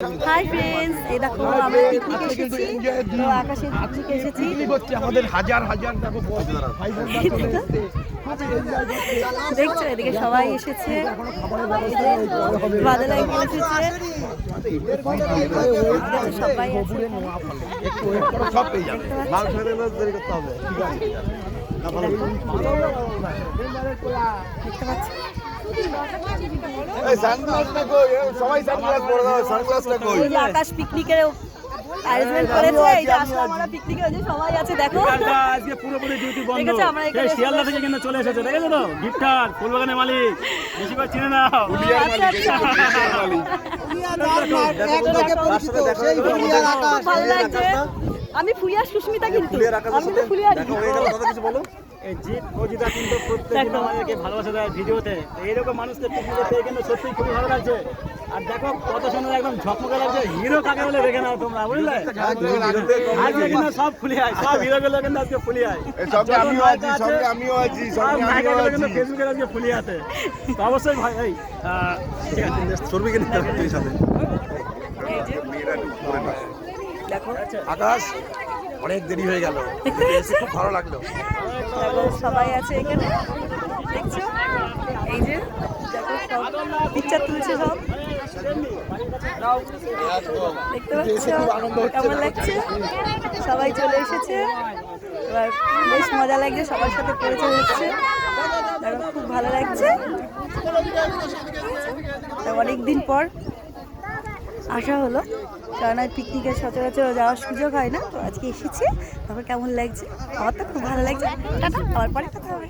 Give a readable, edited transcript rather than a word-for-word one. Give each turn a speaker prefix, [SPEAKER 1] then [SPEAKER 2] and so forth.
[SPEAKER 1] Hi friends, এই দেখো আমরা পিকনিক এসেছি। তো আকাশের পিকনিক এসেছি।
[SPEAKER 2] আমাদের হাজার হাজার
[SPEAKER 1] দেখছো এদিকে সবাই এসেছে, বাদল আঙ্কেল এসেছে, সবাই আছে।
[SPEAKER 2] সব পেয়ে যাবে।
[SPEAKER 1] দেখতে পাচ্ছি আকাশ পিকনিকের আয়োজন করেছে। এই যে আসলে আমরা পিকনিকে যে সবাই আছে দেখো,
[SPEAKER 3] আজকে পুরোপুরি ডিউটি বন্ধ।
[SPEAKER 1] ঠিক আছে, আমরা এখানে
[SPEAKER 3] শিয়ালদা থেকে কিন্তু চলে এসেছে, দেখেছো তো? গিফটার ফুলবাগানের মালিক, বেশি করে চিনে না।
[SPEAKER 1] ভালো লাগছে। আমি ফুলিয়া সুস্মিতা, কিন্তু আমি তো ফুলিয়া।
[SPEAKER 3] এই জিৎ ফৌজিদা কিন্তু প্রত্যেকদিন আমাদেরকে ভালোবাসা দেয় ভিডিওতে। এইরকম মানুষকে পিকনিকে পেয়ে কিন্তু সত্যিই খুবই ভালো লাগছে। আর দেখো কত সুন্দর একদম ঝকমকে লাগছে। হিরো কাকে বলে দেখে নাও তোমরা, বুঝলে? আজকে কিন্তু সব ফুলিয়ায়, সব হিরো গুলো কিন্তু আজকে ফুলিয়ায়। কিন্তু ফেসবুকে আজকে ফুলিয়াতে। তো অবশ্যই ভাই ঠিক আছে, চর্বি কিনে সাথে
[SPEAKER 1] দেখো
[SPEAKER 2] আকাশ অনেক দেরি হয়ে গেল, খুব ভালো লাগলো।
[SPEAKER 1] সবাই আছে এখানে, দেখছো? এই যে দেখো সব পিকচার তুলছে, সব দেখতে পাচ্ছ? কেমন লাগছে? সবাই চলে এসেছে, এবার বেশ মজা লাগছে, সবার সাথে পরিচয় হচ্ছে, দেখো খুব ভালো লাগছে। অনেকদিন পর আসা হলো, কারণ আর পিকনিকের সচরাচর যাওয়ার সুযোগ হয় না। তো আজকে এসেছি, তারপর কেমন লাগছে? আমার তো খুব ভালো লাগছে। টাটা, আবার পরে কথা হবে।